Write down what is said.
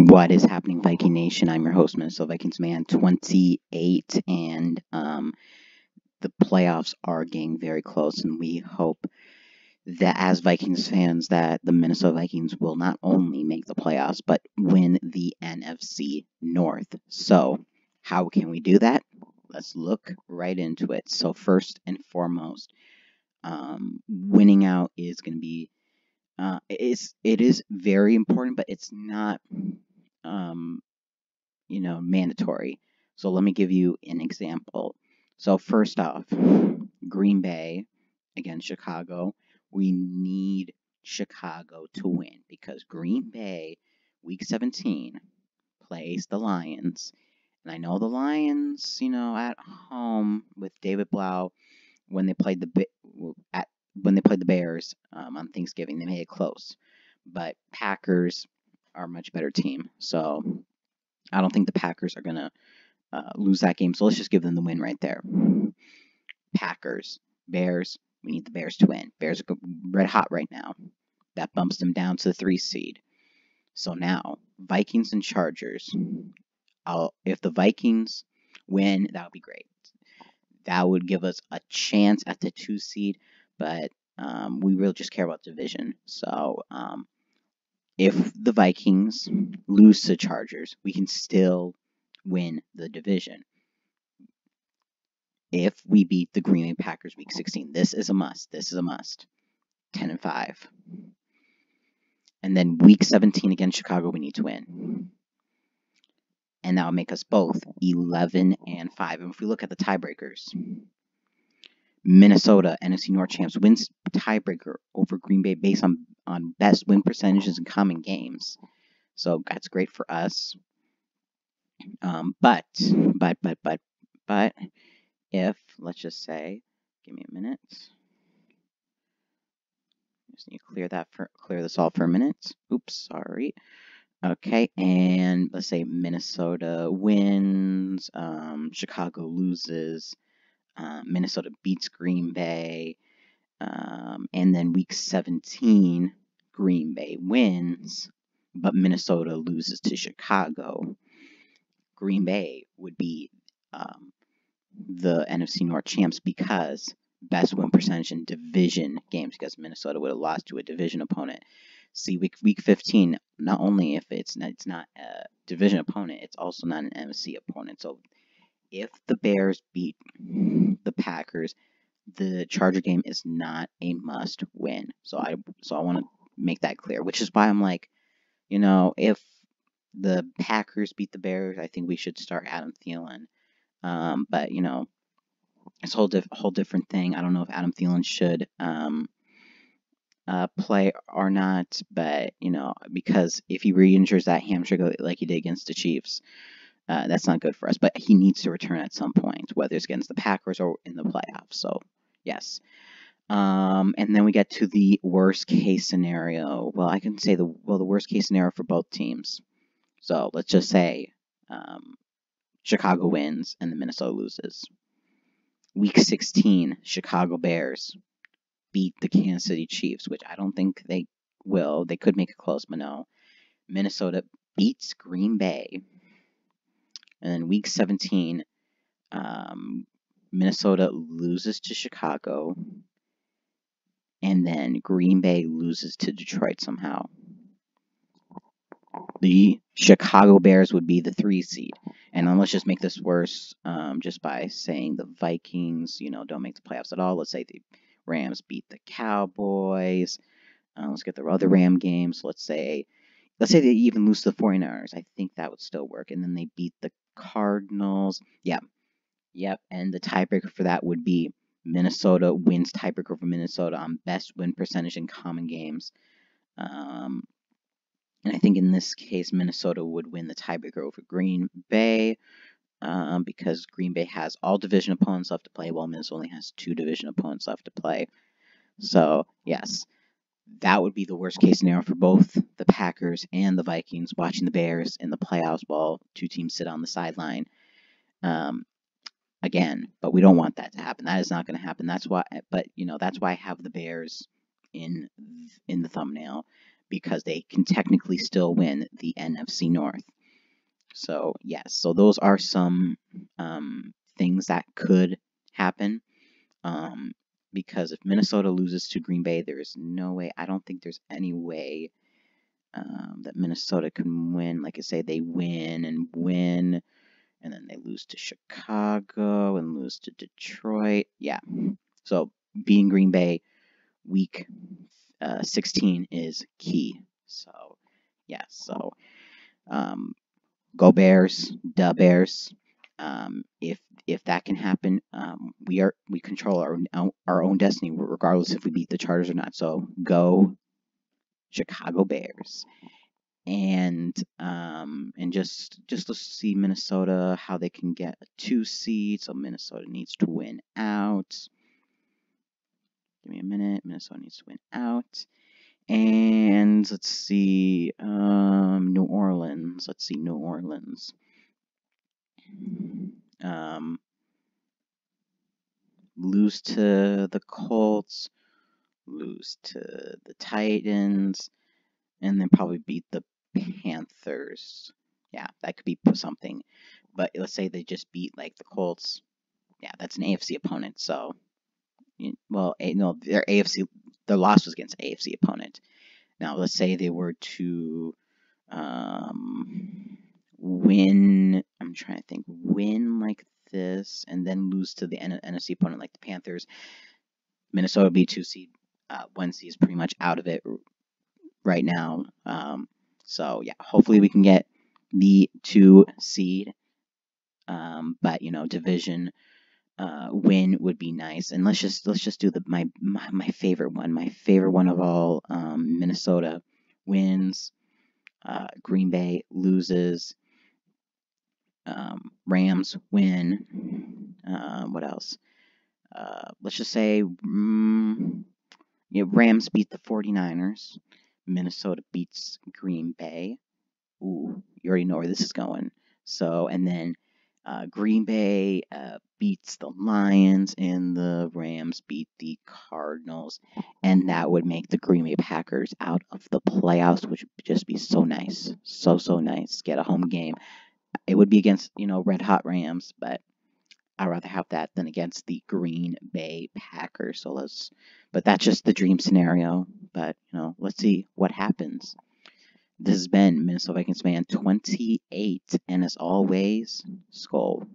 What is happening, Viking Nation? I'm your host, Minnesota Vikings Man 28, and the playoffs are getting very close, and we hope that as Vikings fans that the Minnesota Vikings will not only make the playoffs, but win the NFC North. So, how can we do that? Let's look right into it. So, first and foremost, winning out is going to be it is very important, but it's not mandatory. So let me give you an example. So first off, Green Bay against Chicago. We need Chicago to win because Green Bay, Week 17, plays the Lions. And I know the Lions, at home with David Blau, when they played the Bears on Thanksgiving, they made it close. But Packers are a much better team, so I don't think the Packers are gonna lose that game. So let's just give them the win right there. Packers, Bears. We need the Bears to win. Bears are red hot right now. That bumps them down to the 3 seed. So now Vikings and Chargers. If the Vikings win, that would be great. That would give us a chance at the 2 seed, but we really just care about division. So if the Vikings lose to Chargers, we can still win the division. If we beat the Green Bay Packers Week 16, this is a must. 10-5. And then Week 17 against Chicago, we need to win. And that will make us both 11-5. And if we look at the tiebreakers, Minnesota, NFC North champs, wins tiebreaker over Green Bay based on best win percentages in common games. So that's great for us. But if, let's just say, give me a minute. Just need to clear this all for a minute. Oops, sorry. Okay, and let's say Minnesota wins, Chicago loses, Minnesota beats Green Bay, and then Week 17, Green Bay wins, but Minnesota loses to Chicago. Green Bay would be the NFC North champs because best win percentage in division games, because Minnesota would have lost to a division opponent. See, week 15, not only if it's not a division opponent, it's also not an NFC opponent. So if the Bears beat the Packers, the Charger game is not a must win. So I want to make that clear, which is why I'm like, if the Packers beat the Bears, I think we should start Adam Thielen. But it's a whole different thing. I don't know if Adam Thielen should play or not, but because if he re-injures that hamstring like he did against the Chiefs, that's not good for us. But he needs to return at some point, whether it's against the Packers or in the playoffs. So yes. And then we get to the worst case scenario. Well, I can say the worst case scenario for both teams. So let's just say Chicago wins and the Minnesota loses. Week 16, Chicago Bears beat the Kansas City Chiefs, which I don't think they will. They could make it close, but no. Minnesota beats Green Bay. And then Week 17, Minnesota loses to Chicago. And then Green Bay loses to Detroit somehow. The Chicago Bears would be the 3 seed. And then let's just make this worse just by saying the Vikings, don't make the playoffs at all. Let's say the Rams beat the Cowboys. Let's get the other Ram games. Let's say they even lose to the 49ers. I think that would still work. And then they beat the Cardinals. Yep. And the tiebreaker for that would be Minnesota wins tiebreaker over Minnesota on best win percentage in common games. And I think in this case, Minnesota would win the tiebreaker over Green Bay because Green Bay has all division opponents left to play, while Minnesota only has 2 division opponents left to play. So, yes, that would be the worst case scenario for both the Packers and the Vikings, watching the Bears in the playoffs while 2 teams sit on the sideline. Again, but we don't want that to happen. That is not going to happen. That's why I have the Bears in the thumbnail, because they can technically still win the NFC North. So yes, so those are some things that could happen. Because if Minnesota loses to Green Bay, there is no way. I don't think there's any way that Minnesota can win. Like I say, they win, and then they lose to Chicago and lose to Detroit. Yeah. So beating Green Bay week 16 is key. So yeah. So go Bears, da Bears. If that can happen, we control our own destiny, regardless if we beat the Chargers or not. So go Chicago Bears. And let's see Minnesota, how they can get a 2 seed. So Minnesota needs to win out. Give me a minute. Minnesota needs to win out. And let's see New Orleans. Let's see New Orleans. Lose to the Colts, lose to the Titans, and then probably beat the Panthers. Yeah, that could be something. But let's say they just beat like the Colts. Yeah, that's an AFC opponent. So, well, no, their loss was against an AFC opponent. Now, let's say they were to win. I'm trying to think. Win like this, and then lose to the NFC opponent like the Panthers. Minnesota would be 2 seed. 1 seed is pretty much out of it right now. So yeah, hopefully we can get the 2 seed. But division win would be nice. And let's just do my favorite one. My favorite one of all. Minnesota wins. Green Bay loses. Rams win. What else? Let's just say Rams beat the 49ers. Minnesota beats Green Bay. Ooh, you already know where this is going. So, and then Green Bay beats the Lions, and the Rams beat the Cardinals. And that would make the Green Bay Packers out of the playoffs, which would just be so nice. So nice. Get a home game. It would be against, red hot Rams, but I'd rather have that than against the Green Bay Packers. But that's just the dream scenario. But, let's see what happens. This has been Minnesota Vikings Fan 28, and as always, Skol.